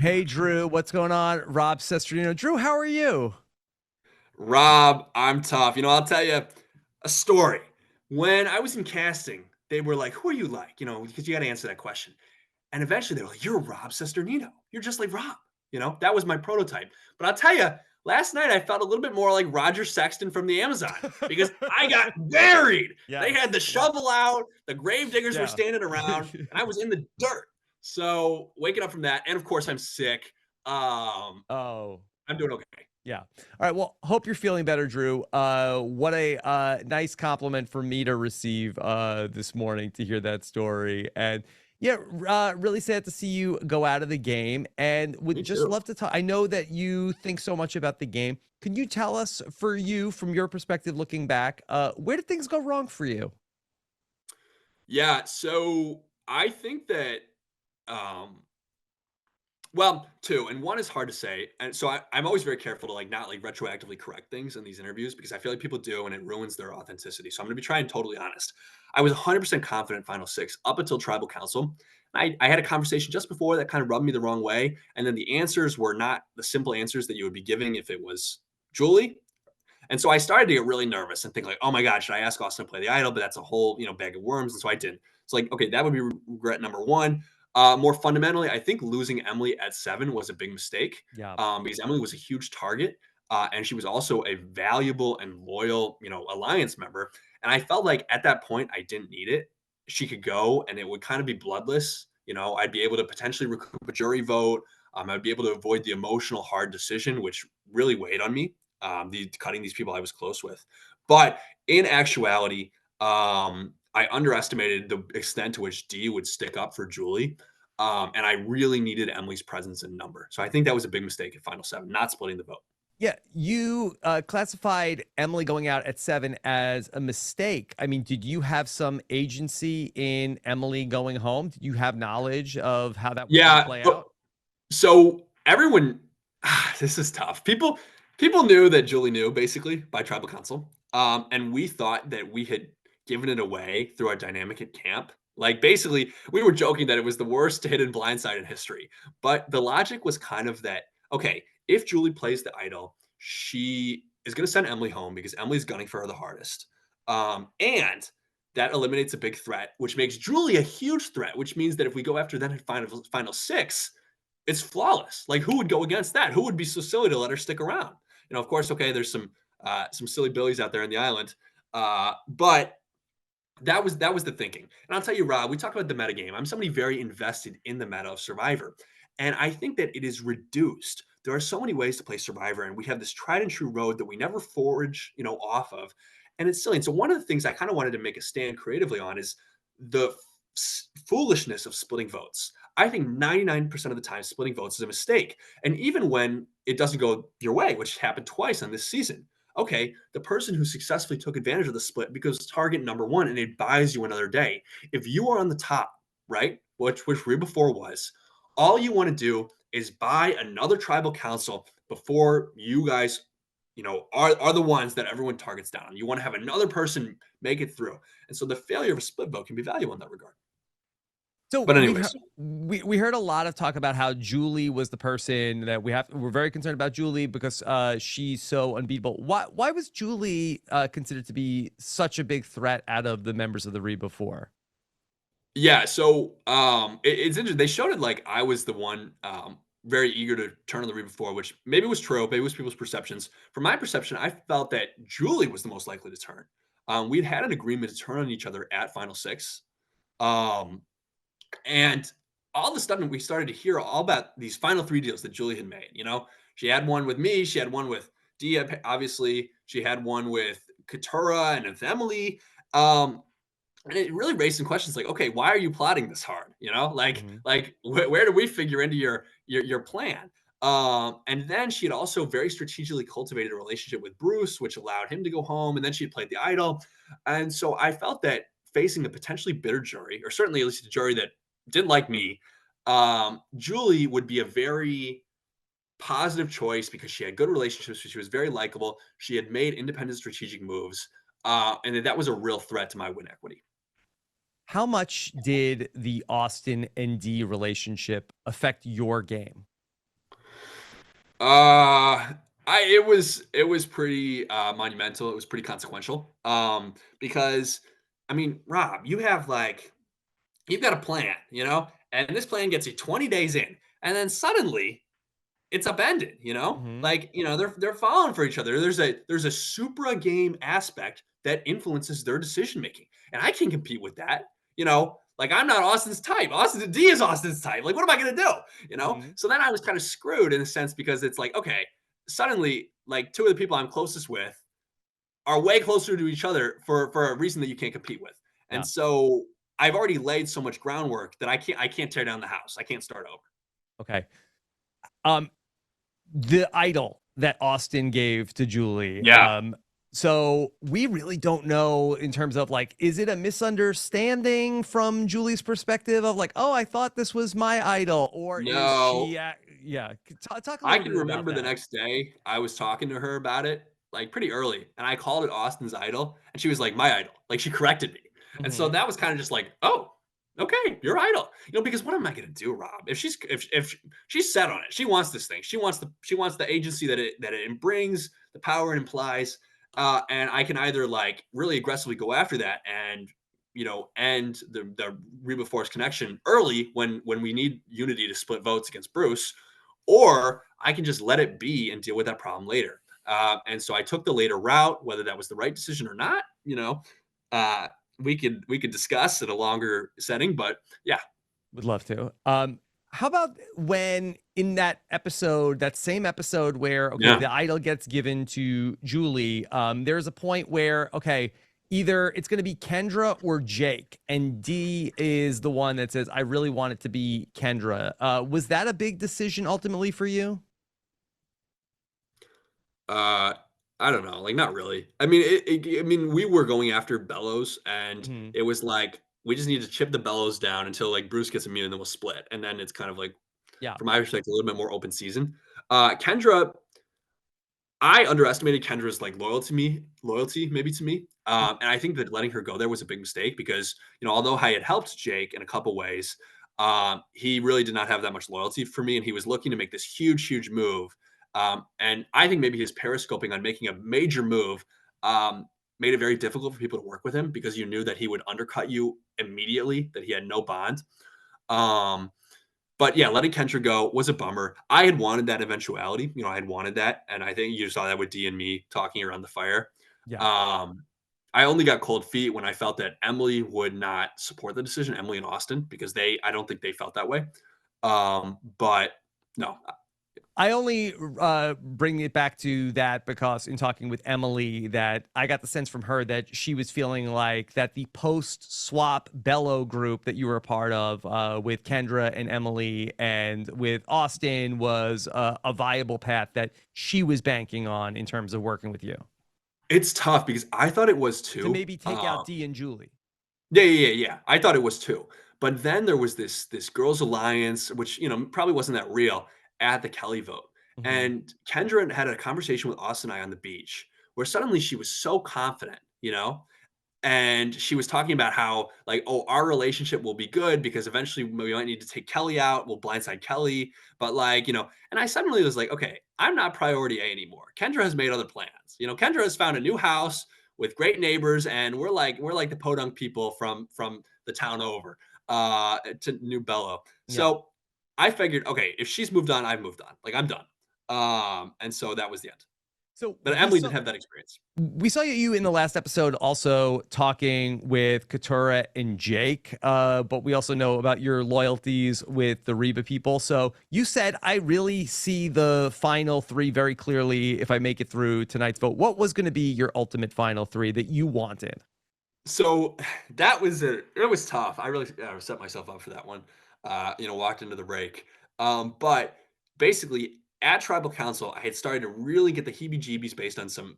Hey, Drew, what's going on? Rob Cesternino. Drew, how are you? Rob, I'm tough. I'll tell you a story. When I was in casting, they were like, "Who are you like?" Because you got to answer that question. And eventually, they were like, "You're Rob Cesternino. You're just like Rob." That was my prototype. But I'll tell you, last night I felt a little bit more like Roger Sexton from the Amazon because I got buried. They Yes. had the Yeah. shovel out, the grave diggers were Yeah. standing around, and I was in the dirt. So waking up from that, and of course I'm sick. Oh, I'm doing okay. yeah. All right. Well, hope you're feeling better, Drew. What a nice compliment for me to receive this morning to hear that story. And yeah, really sad to see you go out of the game. And would Me just too. love to talk. I know that you think so much about the game. Can you tell us, for you, from your perspective, looking back, where did things go wrong for you? Yeah, so I think that, um, well, two, and one is hard to say, and so I'm always very careful to not retroactively correct things in these interviews because I feel like people do, and it ruins their authenticity. So I'm going to be trying totally honest. I was 100% confident Final Six up until Tribal Council. I had a conversation just before that kind of rubbed me the wrong way, and then the answers were not the simple answers that you would be giving if it was Julie. And so I started to get really nervous and think like, oh my God, should I ask Austin to play the idol? But that's a whole, bag of worms. And so I didn't. It's like, okay, that would be regret number one. More fundamentally, I think losing Emily at 7 was a big mistake Yeah. because Emily was a huge target. And she was also a valuable and loyal, alliance member. And I felt like at that point, I didn't need it. She could go and it would kind of be bloodless. I'd be able to potentially recoup a jury vote. I'd be able to avoid the emotional hard decision, which really weighed on me, cutting these people I was close with. But in actuality, I underestimated the extent to which D would stick up for Julie. And I really needed Emily's presence and number. So I think that was a big mistake at Final Seven, not splitting the vote. Yeah, you classified Emily going out at 7 as a mistake. I mean, did you have some agency in Emily going home? Did you have knowledge of how that was going to Yeah. play out? So everyone, this is tough. People knew that Julie knew basically by tribal council. And we thought that we had given it away through our dynamic at camp. Like basically, we were joking that it was the worst hidden blindside in history. But the logic was kind of that, okay, if Julie plays the idol, she is going to send Emily home because Emily's gunning for her the hardest. And that eliminates a big threat, which makes Julie a huge threat, which means that if we go after them in final six, it's flawless. Like, who would go against that? Who would be so silly to let her stick around? Of course, okay, there's some silly billies out there in the island, but that was the thinking. And I'll tell you, Rob, we talk about the meta game. I'm somebody very invested in the meta of Survivor, and I think that it is reduced. There are so many ways to play Survivor, and we have this tried and true road that we never forge, off of, and it's silly. And so one of the things I kind of wanted to make a stand creatively on is the foolishness of splitting votes. I think 99% of the time, splitting votes is a mistake. And even when it doesn't go your way, which happened twice on this season, okay, the person who successfully took advantage of the split because target number one and it buys you another day. If you are on the top, right, which Reba before was, all you want to do is buy another tribal council before you guys, are the ones that everyone targets down. You want to have another person make it through. And so the failure of a split vote can be valuable in that regard. So But anyways, we heard a lot of talk about how Julie was the person that we're very concerned about Julie because she's so unbeatable. Why was Julie considered to be such a big threat out of the members of the Re before? yeah, so it's interesting. They showed it like I was the one very eager to turn on the read before, which maybe was true, maybe it was people's perceptions. From my perception, I felt that Julie was the most likely to turn. We'd had an agreement to turn on each other at Final Six. Um, and all of a sudden, we started to hear all about these final three deals that Julie had made. She had one with me, she had one with Dia, obviously, she had one with Katura and with Emily. Um, and it really raised some questions like, okay, why are you plotting this hard? Where do we figure into your plan? And then she had also very strategically cultivated a relationship with Bruce, which allowed him to go home. And then she had played the idol. And so I felt that facing a potentially bitter jury, or certainly at least a jury that didn't like me, Julie would be a very positive choice because she had good relationships. She was very likable. She had made independent strategic moves. And that was a real threat to my win equity. How much did the Austin and D relationship affect your game? Uh, it was pretty monumental. It was pretty consequential. Because I mean, Rob, you've got a plan, and this plan gets you 20 days in, and then suddenly it's upended, Hmm. like they're falling for each other. There's a supra game aspect that influences their decision making, and I can compete with that. Like I'm not Austin's type. Austin D is Austin's type. Like what am I gonna do? Hmm. So then I was kind of screwed in a sense because it's like okay, suddenly like two of the people I'm closest with are way closer to each other for a reason that you can't compete with, and Yeah. so I've already laid so much groundwork that I can't tear down the house. I can't start over. Okay. Um, the idol that Austin gave to Julie. Yeah. So we really don't know in terms of like, is it a misunderstanding from Julie's perspective of like, oh, I thought this was my idol, or is No, she? Yeah, talk a I little can bit about remember the that. next day I was talking to her about it, like, pretty early, and I called it Austin's Idol, and she was like, "My idol." Like, she corrected me, and so Hmm. that was kinda just like, "Oh, okay, your idol." Because what am I gonna do, Rob? If she's set on it, she wants this thing. She wants the agency that it brings, the power it implies, and I can either, like, really aggressively go after that and, end the Reba Force connection early when we need unity to split votes against Bruce, or I can just let it be and deal with that problem later. And so I took the later route, whether that was the right decision or not. Uh, we could discuss in a longer setting, but yeah, Would love to. How about when in that episode, that same episode where okay, yeah. the idol gets given to Julie, there's a point where okay, either it's going to be Kendra or Jake, and D is the one that says, "I really want it to be Kendra." Was that a big decision ultimately for you? Uh, I don't know, like not really. I mean, I mean, we were going after Bellows, and Hmm. it was like we just need to chip the Bellows down until like Bruce gets immune, and then we'll split, and then it's kind of like, Yeah. from my perspective, a little bit more open season. Kendra, I underestimated Kendra's like loyalty maybe to me, and I think that letting her go there was a big mistake because although I had helped Jake in a couple ways, he really did not have that much loyalty for me, and he was looking to make this huge move. And I think maybe his periscoping on making a major move made it very difficult for people to work with him because you knew that he would undercut you immediately, that he had no bond. Um, but yeah, letting Kendra go was a bummer. I had wanted that eventuality. I had wanted that, and I think you saw that with D and me talking around the fire. Yeah. Um, I only got cold feet when I felt that Emily would not support the decision, Emily and Austin, because I don't think they felt that way. But no, I only bring it back to that because in talking with Emily, that I got the sense from her that she was feeling like that the post swap Bello group that you were a part of with Kendra and Emily and with Austin was a viable path that she was banking on in terms of working with you it's tough because I thought it was to too. maybe take out D and Julie. Yeah. I thought it was too. But then there was this girls' alliance, which probably wasn't that real at the Kelly vote. Hmm. And Kendra had a conversation with Austin and I on the beach where suddenly she was so confident, and she was talking about how like, oh, our relationship will be good because eventually we might need to take Kelly out, we'll blindside Kelly, but like, and I suddenly was like, okay, I'm not priority A anymore. Kendra has made other plans. Kendra has found a new house with great neighbors, and we're like the podunk people from the town over to New Bello. Yeah. So I figured, okay, if she's moved on, I've moved on. Like I'm done. And so that was the end. So But Emily did have that experience. we saw you in the last episode also talking with Katura and Jake, but we also know about your loyalties with the Reba people. So you said, I really see the final three very clearly if I make it through tonight's vote. What was going to be your ultimate final three that you wanted? So it was tough. I really set myself up for that one. Walked into the break. But basically at tribal council, I had started to really get the heebie-jeebies based on some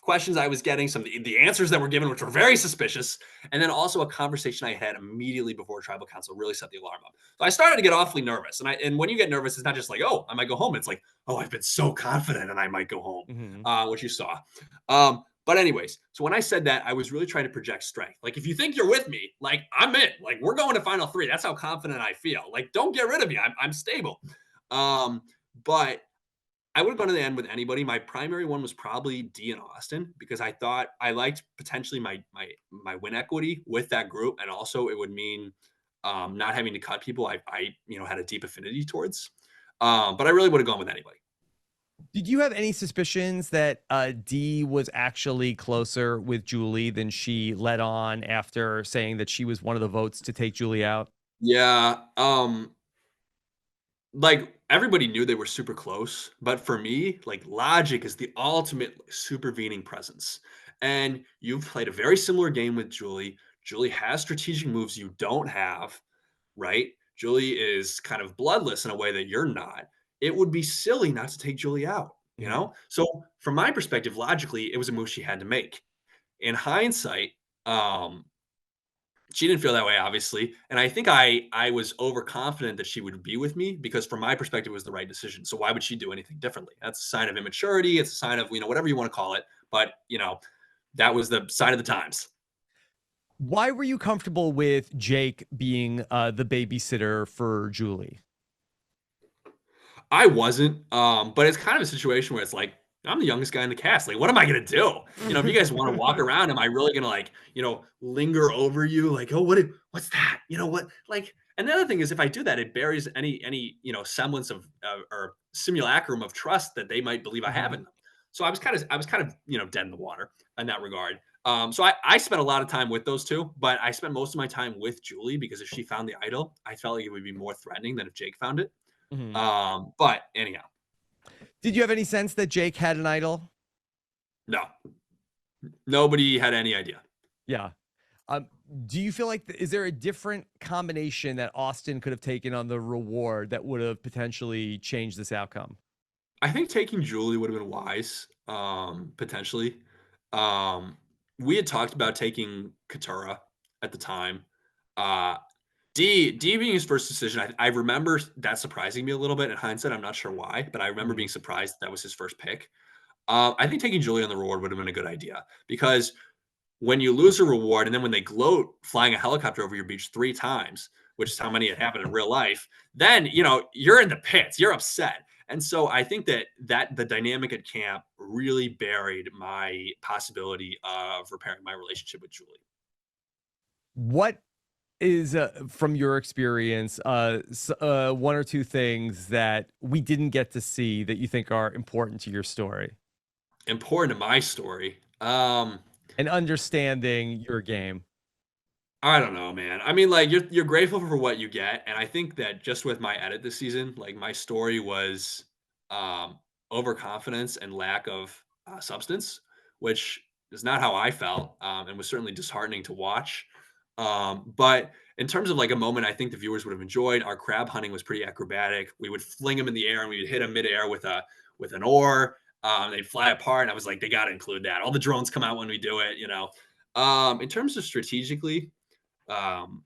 questions I was getting, some of the answers that were given, which were very suspicious, and then also a conversation I had immediately before tribal council really set the alarm up. So I started to get awfully nervous, and when you get nervous, it's not just like, oh, I might go home. It's like, oh, I've been so confident and I might go home, Hmm. which you saw. But anyways, so when I said that, I was really trying to project strength. Like, if you think you're with me, like I'm in. Like we're going to final three. That's how confident I feel. Like, don't get rid of me. I'm stable. Um, but I would have gone to the end with anybody. My primary one was probably D and Austin because I thought I liked potentially my win equity with that group, and also it would mean not having to cut people I had a deep affinity towards. But I really would have gone with anybody. Did you have any suspicions that Dee was actually closer with Julie than she let on after saying that she was one of the votes to take Julie out? Yeah. Like, everybody knew they were super close, but for me, like, logic is the ultimate supervening presence, and you've played a very similar game with Julie. Julie has strategic moves you don't have, right? Julie is kind of bloodless in a way that you're not. It would be silly not to take Julie out, you Mhm. know? So, from my perspective, logically, it was a move she had to make. In hindsight, um, she didn't feel that way, obviously, and I think I was overconfident that she would be with me because from my perspective, it was the right decision, so why would she do anything differently? That's a sign of immaturity, it's a sign of, whatever you wanna call it, but, that was the sign of the times. Why were you comfortable with Jake being the babysitter for Julie? I wasn't, but it's kind of a situation where it's like, I'm the youngest guy in the cast. Like, what am I gonna do? If you guys want to walk around, am I really gonna like, linger over you? Like, oh, what's that? You know what? Like, and the other thing is, if I do that, it buries any semblance of or simulacrum of trust that they might believe I have Mhm. in them. So I was kind of dead in the water in that regard. So I spent a lot of time with those two, but I spent most of my time with Julie because if she found the idol, I felt like it would be more threatening than if Jake found it. Mhm. But anyhow, Did you have any sense that Jake had an idol? no, nobody had any idea. Yeah. Um, do you feel like is there a different combination that Austin could have taken on the reward that would have potentially changed this outcome? I think taking Julie would have been wise, potentially. Um, we had talked about taking Katura at the time. Uh, D being his first decision, I remember that surprising me a little bit in hindsight. I'm not sure why, but I remember being Mhm. surprised that was his first pick. I think taking Julie on the reward would have been a good idea because when you lose a reward and then when they gloat flying a helicopter over your beach 3 times, which is how many had happened in real life, then, you're in the pits, you're upset. And so I think that the dynamic at camp really buried my possibility of repairing my relationship with Julie. What is from your experience one or two things that we didn't get to see that you think are important to your story Important to my story. and understanding your game? I don't know, man. I mean, like you're grateful for what you get, and I think that just with my edit this season, like my story was um, overconfidence and lack of substance, which is not how I felt, and was certainly disheartening to watch. But in terms of like a moment, I think the viewers would have enjoyed. Our crab hunting was pretty acrobatic. We would fling them in the air, and we would hit them midair with an oar. They'd fly apart, and I was like, they got to include that. All the drones come out when we do it, you know. In terms of strategically, um,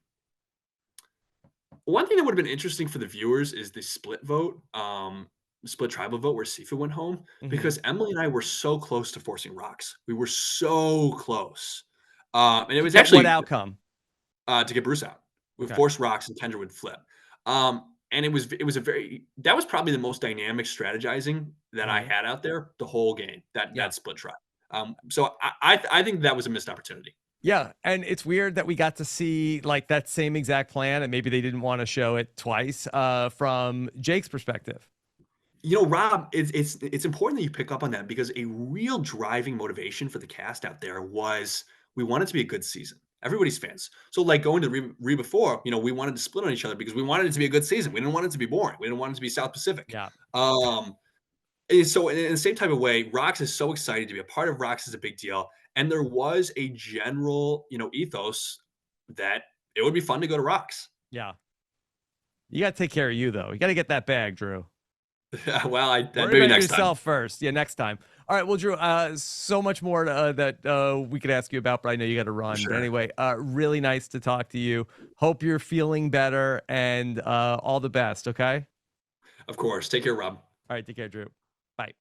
one thing that would have been interesting for the viewers is the split vote, split tribal vote where Sifa went home Hmm. because Emily and I were so close to forcing rocks. We were so close. And it To was get what actually outcome? to get Bruce out. We Okay. forced rocks and Kendra would flip. And it was a very that was probably the most dynamic strategizing that I Hmm. had out there the whole game. That Yeah. that split tribe. So I think that was a missed opportunity. Yeah, and it's weird that we got to see like that same exact plan, and maybe they didn't want to show it twice from Jake's perspective. Rob, it's important that you pick up on that because a real driving motivation for the cast out there was we want it to be a good season. Everybody's fans. So, like going to Re before, we wanted to split on each other because we wanted it to be a good season. We didn't want it to be boring. We didn't want it to be South Pacific. Yeah. Um, and so in the same type of way, Rox is so excited to be a part of Rox is a big deal. And there was a general, ethos that it would be fun to go to Rox. Yeah. You got to take care of you though. You got to get that bag, Drew. Well, Worry maybe about next time. yourself first. Yeah, next time. All right. Well, Drew, so much more that we could ask you about, but I know you got to For run. But sure. anyway, really nice to talk to you. Hope you're feeling better and all the best. Okay. Of course. Take care, Rob. All right. Take care, Drew. Bye.